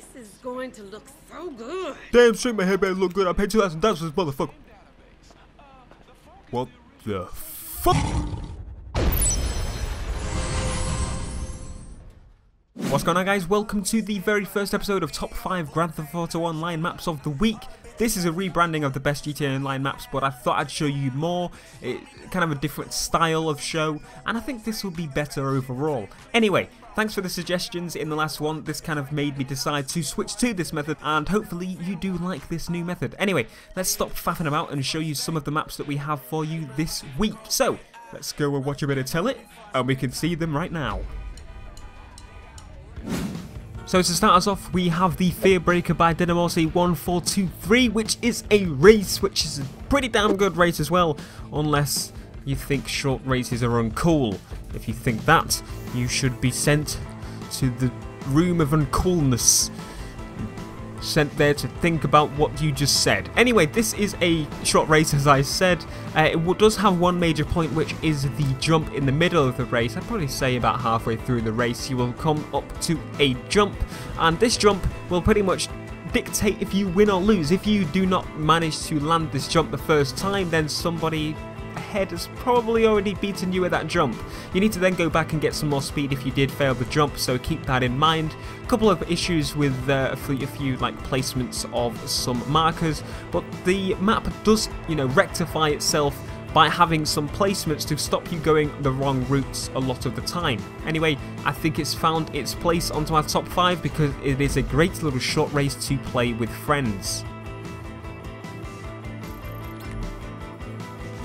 This is going to look so good. Damn straight my head better look good. I paid $2,000 for this motherfucker. What the fuck? What's going on, guys? Welcome to the very first episode of Top 5 Grand Theft Auto Online Maps of the Week. This is a rebranding of the best GTA Online maps, but I thought I'd show you more, kind of a different style of show, and I think this will be better overall. Anyway, thanks for the suggestions in the last one. This kind of made me decide to switch to this method, and hopefully you do like this new method. Anyway, let's stop faffing about and show you some of the maps that we have for you this week. So, let's go and watch a bit of Tell It, and we can see them right now. So to start us off, we have the Fearbreaker by Dynamorsi 1423, which is a race, which is a pretty damn good race as well, unless you think short races are uncool. If you think that, you should be sent to the room of uncoolness. Sent there to think about what you just said. Anyway, this is a short race, as I said. It does have one major point, which is the jump in the middle of the race. I'd probably say about halfway through the race you will come up to a jump, and this jump will pretty much dictate if you win or lose. If you do not manage to land this jump the first time, then somebody ahead has probably already beaten you at that jump. You need to then go back and get some more speed if you did fail the jump, so keep that in mind. A couple of issues with a few like placements of some markers, but the map does, rectify itself by having some placements to stop you going the wrong routes a lot of the time. Anyway, I think it's found its place onto our top 5 because it is a great little short race to play with friends.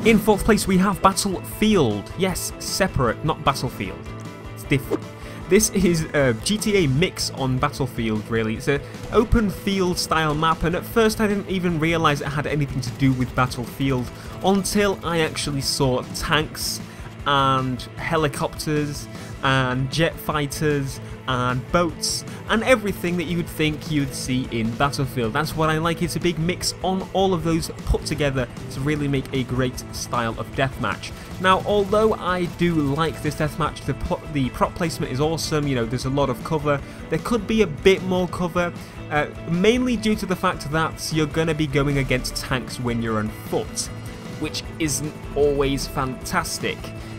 In 4th place we have Battlefield. Yes, separate, not Battlefield. It's different. This is a GTA mix on Battlefield, really. It's an open field style map, and at first I didn't even realise it had anything to do with Battlefield until I actually saw tanks and helicopters and jet fighters and boats and everything that you would think you'd see in Battlefield. That's what I like. It's a big mix on all of those put together to really make a great style of deathmatch. Now, although I do like this deathmatch, the prop placement is awesome. There's a lot of cover. There could be a bit more cover, mainly due to the fact that you're going to be going against tanks when you're on foot, which isn't always fantastic.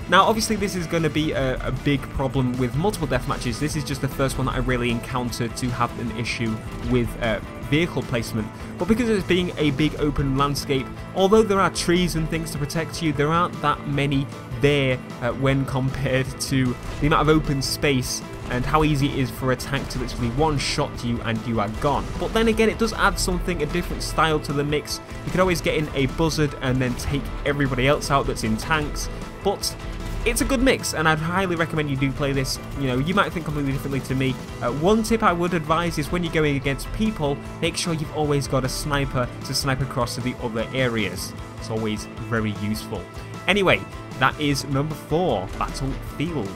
Now, obviously, this is going to be a big problem with multiple deathmatches. This is just the first one that I really encountered to have an issue with vehicle placement. But because it's being a big open landscape, although there are trees and things to protect you, there aren't that many there when compared to the amount of open space and how easy it is for a tank to literally one-shot you and you are gone. But then again, it does add something, a different style to the mix. You can always get in a buzzard and then take everybody else out that's in tanks. But it's a good mix, and I'd highly recommend you do play this. You might think completely differently to me. One tip I would advise is when you're going against people, make sure you've always got a sniper to snipe across to the other areas. It's always very useful. Anyway, that is number 4, Battlefield.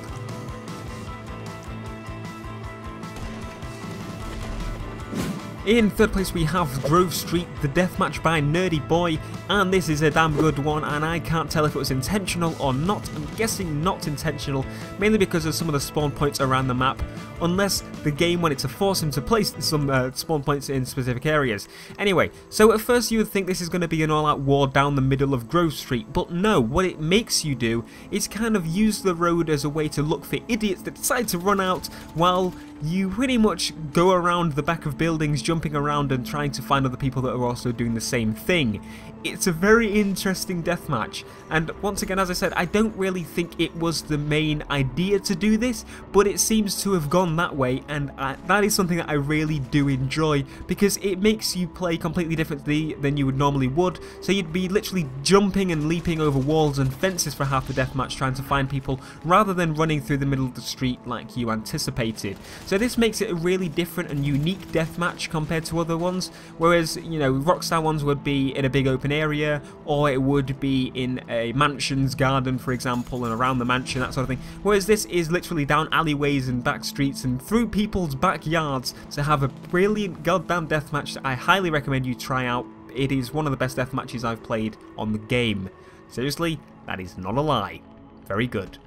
In 3rd place we have Grove Street, the deathmatch by Nerdy Boy, and this is a damn good one, and I can't tell if it was intentional or not. I'm guessing not intentional, mainly because of some of the spawn points around the map, unless the game wanted to force him to place some spawn points in specific areas. Anyway, so at first you would think this is going to be an all-out war down the middle of Grove Street, but no, what it makes you do is kind of use the road as a way to look for idiots that decide to run out while you pretty much go around the back of buildings, jumping around and trying to find other people that are also doing the same thing. It's a very interesting deathmatch, and once again, as I said, I don't really think it was the main idea to do this, but it seems to have gone that way, and that is something that I really do enjoy, because it makes you play completely differently than you would normally would. So you'd be literally jumping and leaping over walls and fences for half the deathmatch trying to find people, rather than running through the middle of the street like you anticipated. So this makes it a really different and unique deathmatch compared to other ones, whereas, Rockstar ones would be in a big open area, or it would be in a mansion's garden, for example, and around the mansion, that sort of thing, whereas this is literally down alleyways and back streets and through people's backyards to have a brilliant goddamn deathmatch that I highly recommend you try out. It is one of the best deathmatches I've played on the game. Seriously, that is not a lie. Very good.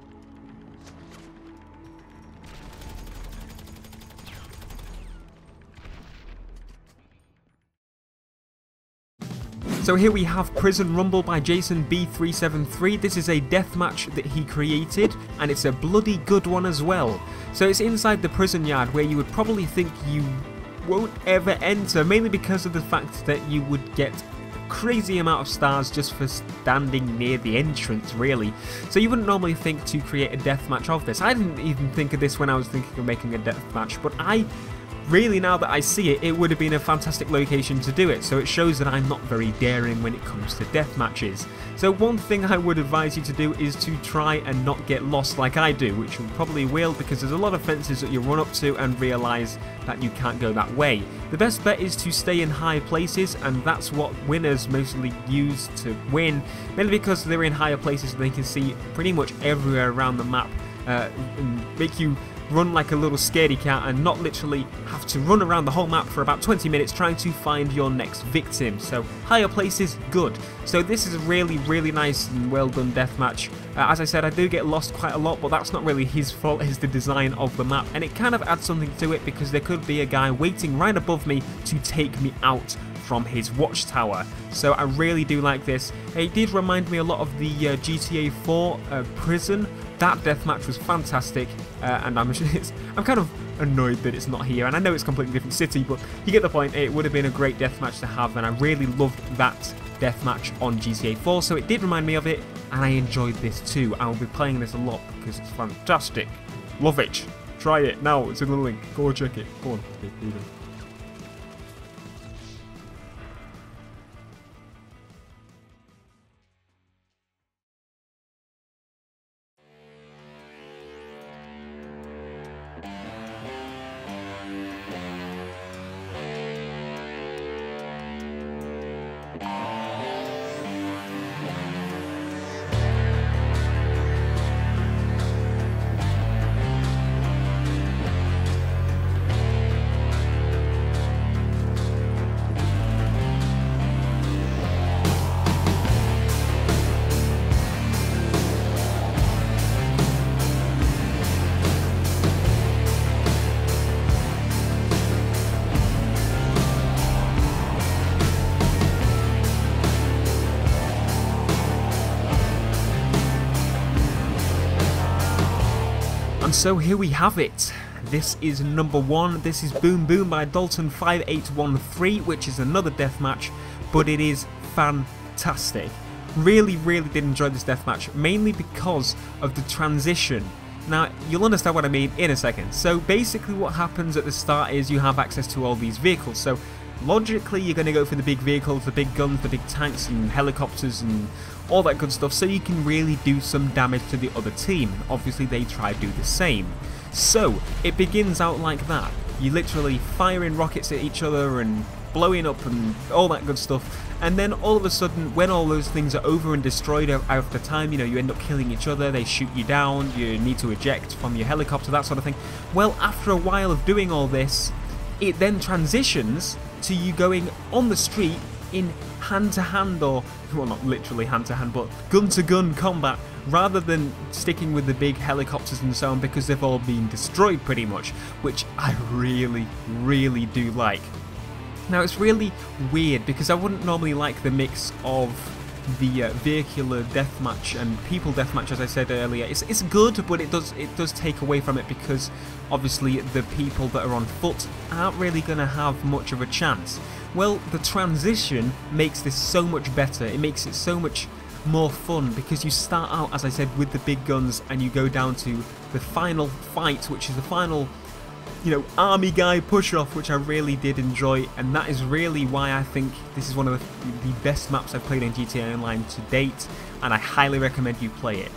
So here we have Prison Rumble by Jason B373. This is a deathmatch that he created, and it's a bloody good one as well. So it's inside the prison yard where you would probably think you won't ever enter, mainly because of the fact that you would get a crazy amount of stars just for standing near the entrance, really. So you wouldn't normally think to create a deathmatch of this. I didn't even think of this when I was thinking of making a deathmatch, but really, now that I see it, it would have been a fantastic location to do it, so it shows that I'm not very daring when it comes to death matches. So one thing I would advise you to do is to try and not get lost like I do, which you probably will, because there's a lot of fences that you run up to and realise that you can't go that way. The best bet is to stay in high places, and that's what winners mostly use to win, mainly because they're in higher places and they can see pretty much everywhere around the map, and make you run like a little scaredy cat and not literally have to run around the whole map for about 20 minutes trying to find your next victim. So higher places, good. So this is a really nice and well done deathmatch. As I said, I do get lost quite a lot, but that's not really his fault. It's the design of the map, and it kind of adds something to it because there could be a guy waiting right above me to take me out from his watchtower. So I really do like this. It did remind me a lot of the GTA 4 prison. That deathmatch was fantastic, and I'm kind of annoyed that it's not here, and I know it's a completely different city, but you get the point. It would have been a great deathmatch to have, and I really loved that deathmatch on GTA 4, so it did remind me of it, and I enjoyed this too. I will be playing this a lot because it's fantastic. Love it. Try it now. It's in the link. Go check it. Go on. And so here we have it. This is number 1. This is Boom Boom by Dalton5813, which is another deathmatch, but it is fantastic. Really did enjoy this deathmatch, mainly because of the transition. Now, you'll understand what I mean in a second. So basically what happens at the start is you have access to all these vehicles. So logically you're going to go for the big vehicles, the big guns, the big tanks and helicopters and all that good stuff, so you can really do some damage to the other team. Obviously they try to do the same. So it begins out like that. You literally firing rockets at each other and blowing up and all that good stuff, and then all of a sudden when all those things are over and destroyed after time, you know, you end up killing each other, they shoot you down, you need to eject from your helicopter, that sort of thing. Well, after a while of doing all this, it then transitions to you going on the street in hand-to-hand, or, well, not literally hand-to-hand, but gun-to-gun combat, rather than sticking with the big helicopters and so on, because they've all been destroyed pretty much, which I really do like. Now, it's really weird because I wouldn't normally like the mix of the vehicular deathmatch and people deathmatch, as I said earlier. It's good, but it does take away from it because obviously the people that are on foot aren't really going to have much of a chance. Well, the transition makes this so much better. It makes it so much more fun because you start out, as I said, with the big guns and you go down to the final fight, which is the final, you know, army guy push-off, which I really did enjoy, and that is really why I think this is one of the best maps I've played in GTA Online to date, and I highly recommend you play it.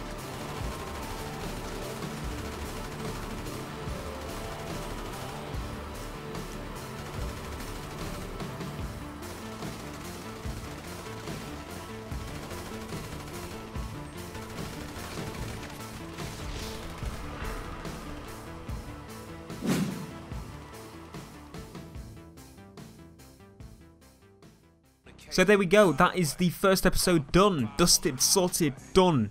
So there we go, that is the first episode done, dusted, sorted, done.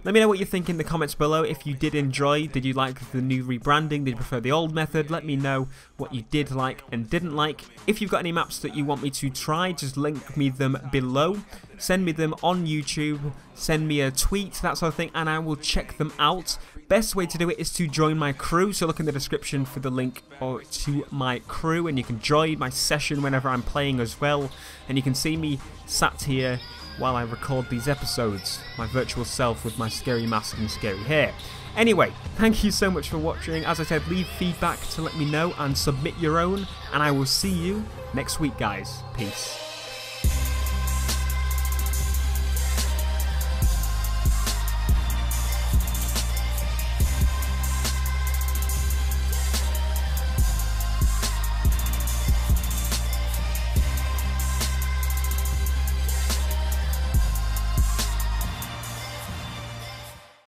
Let me know what you think in the comments below. If you did enjoy, did you like the new rebranding, did you prefer the old method? Let me know what you did like and didn't like. If you've got any maps that you want me to try, just link me them below. Send me them on YouTube, send me a tweet, that sort of thing, and I will check them out. Best way to do it is to join my crew, so look in the description for the link to my crew, and you can join my session whenever I'm playing as well, and you can see me sat here while I record these episodes, my virtual self with my scary mask and scary hair. Anyway, thank you so much for watching. As I said, leave feedback to let me know and submit your own, and I will see you next week, guys. Peace.